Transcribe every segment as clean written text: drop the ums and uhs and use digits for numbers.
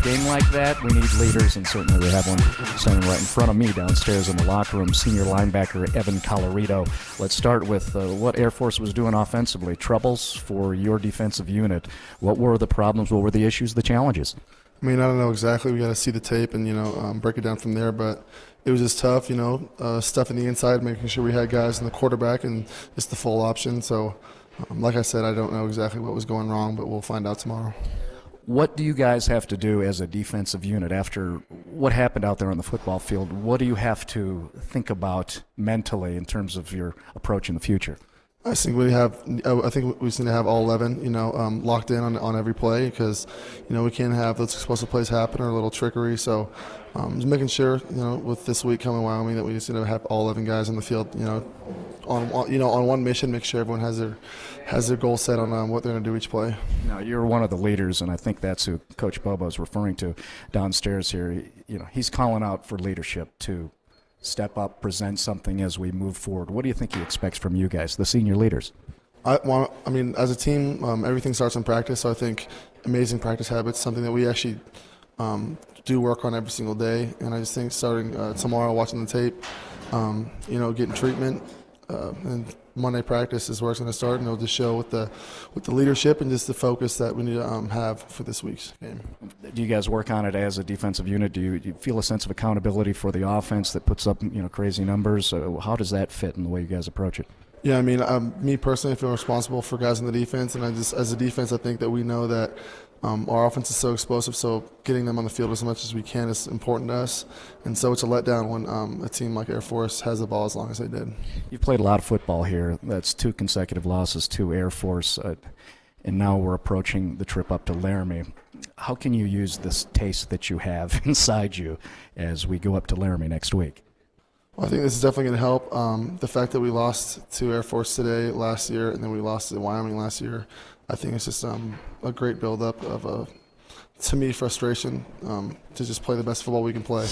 game like that, we need leaders, and certainly we have one standing right in front of me downstairs in the locker room, senior linebacker Evan Colorito. Let's start with what Air Force was doing offensively. Troubles for your defensive unit. What were the problems? What were the issues, the challenges? I mean, I don't know exactly. We got to see the tape and, break it down from there. But it was just tough, stuff in the inside, making sure we had guys in the quarterback and it's the full option. So, like I said, I don't know exactly what was going wrong, but we'll find out tomorrow. What do you guys have to do as a defensive unit after what happened out there on the football field? What do you have to think about mentally in terms of your approach in the future? I think we just need to have all 11, locked in on every play because, we can't have those explosive plays happen or a little trickery. So just making sure, with this week coming Wyoming that we just need to have all 11 guys on the field, on one mission, make sure everyone has their goal set on what they're going to do each play. Now, you're one of the leaders, and I think that's who Coach Bobo is referring to downstairs here. He's calling out for leadership to step up, present something as we move forward. What do you think he expects from you guys, the senior leaders? As a team, everything starts in practice. So I think amazing practice habits, something that we actually do work on every single day. And I just think starting tomorrow, watching the tape, getting treatment, and Monday practice is where it's going to start, and it'll just show with the leadership and just the focus that we need to have for this week's game. Do you guys work on it as a defensive unit? Do you feel a sense of accountability for the offense that puts up crazy numbers? How does that fit in the way you guys approach it? Yeah, me personally, I feel responsible for guys in the defense, and as a defense, I think that we know that our offense is so explosive, so getting them on the field as much as we can is important to us. And so it's a letdown when a team like Air Force has the ball as long as they did. You've played a lot of football here. That's 2 consecutive losses to Air Force, and now we're approaching the trip up to Laramie. How can you use this taste that you have inside you as we go up to Laramie next week? Well, I think this is definitely going to help. The fact that we lost to Air Force today last year, and then we lost to Wyoming last year, I think it's just a great buildup of, to me, frustration to just play the best football we can play.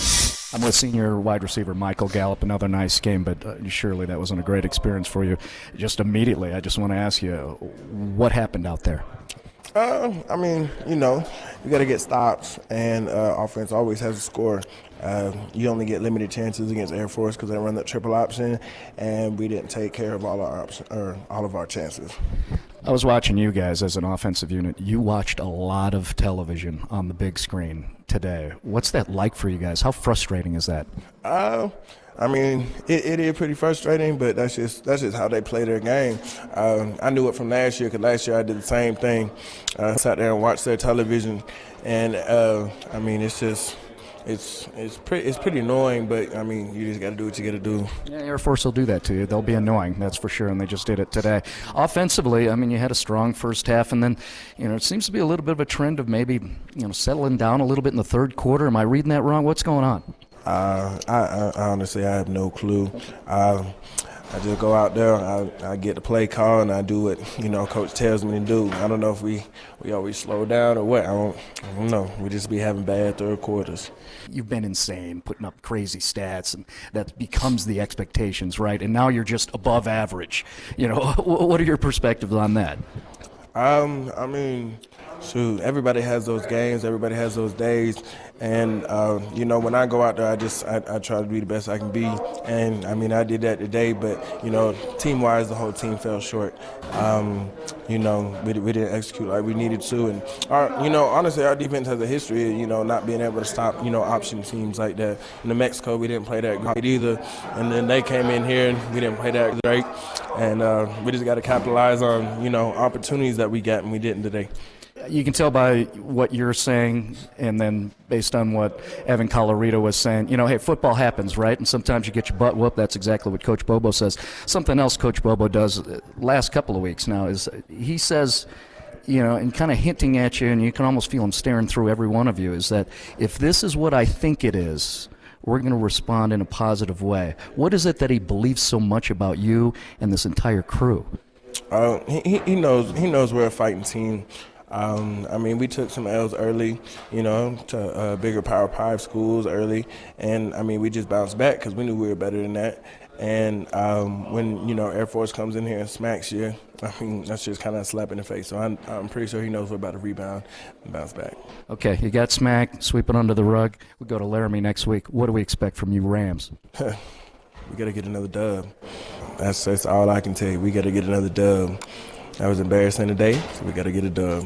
I'm with senior wide receiver Michael Gallup. Another nice game, but surely that wasn't a great experience for you. Just immediately, I just want to ask you, what happened out there? You got to get stops, and offense always has a score. You only get limited chances against Air Force because they run that triple option, and we didn't take care of all of our chances. I was watching you guys as an offensive unit. You watched a lot of television on the big screen today. What's that like for you guys? How frustrating is that? It is pretty frustrating, but that's just how they play their game. I knew it from last year because last year I did the same thing. Sat there and watched their television, and it's pretty annoying, but you just got to do what you got to do. Yeah, Air Force will do that to you. They'll be annoying, that's for sure, and they just did it today. Offensively, you had a strong first half, and then it seems to be a little bit of a trend of maybe settling down a little bit in the third quarter. Am I reading that wrong? What's going on? I honestly have no clue. I just go out there, I get the play call, and I do what Coach tells me to do. I don't know if we always slow down or what. I don't know. We just be having bad third quarters. You've been insane, putting up crazy stats, and that becomes the expectations, right? And now you're just above average. What are your perspectives on that? Shoot, everybody has those games, everybody has those days, and when I go out there, I try to be the best I can be, and I did that today, but team-wise, the whole team fell short. We didn't execute like we needed to, and honestly, our defense has a history of not being able to stop option teams like that. In New Mexico, we didn't play that great either, and then they came in here and we didn't play that great, and we just got to capitalize on opportunities that we got and we didn't today. You can tell by what you're saying, and then based on what Evan Colorito was saying, hey, football happens, right? And sometimes you get your butt whooped. That's exactly what Coach Bobo says. Something else Coach Bobo does last couple of weeks now is he says, and kind of hinting at you, and you can almost feel him staring through every one of you, is that if this is what I think it is, we're going to respond in a positive way. What is it that he believes so much about you and this entire crew? He knows we're a fighting team. We took some L's early, to bigger Power 5 schools early, and we just bounced back because we knew we were better than that. And when, Air Force comes in here and smacks you, I mean, that's just kind of a slap in the face. So I'm pretty sure he knows we're about to rebound and bounce back. Okay, you got smacked, sweep it under the rug. We go to Laramie next week. What do we expect from you Rams? We got to get another dub. That's all I can tell you. We got to get another dub. That was embarrassing today, so we got to get a dub.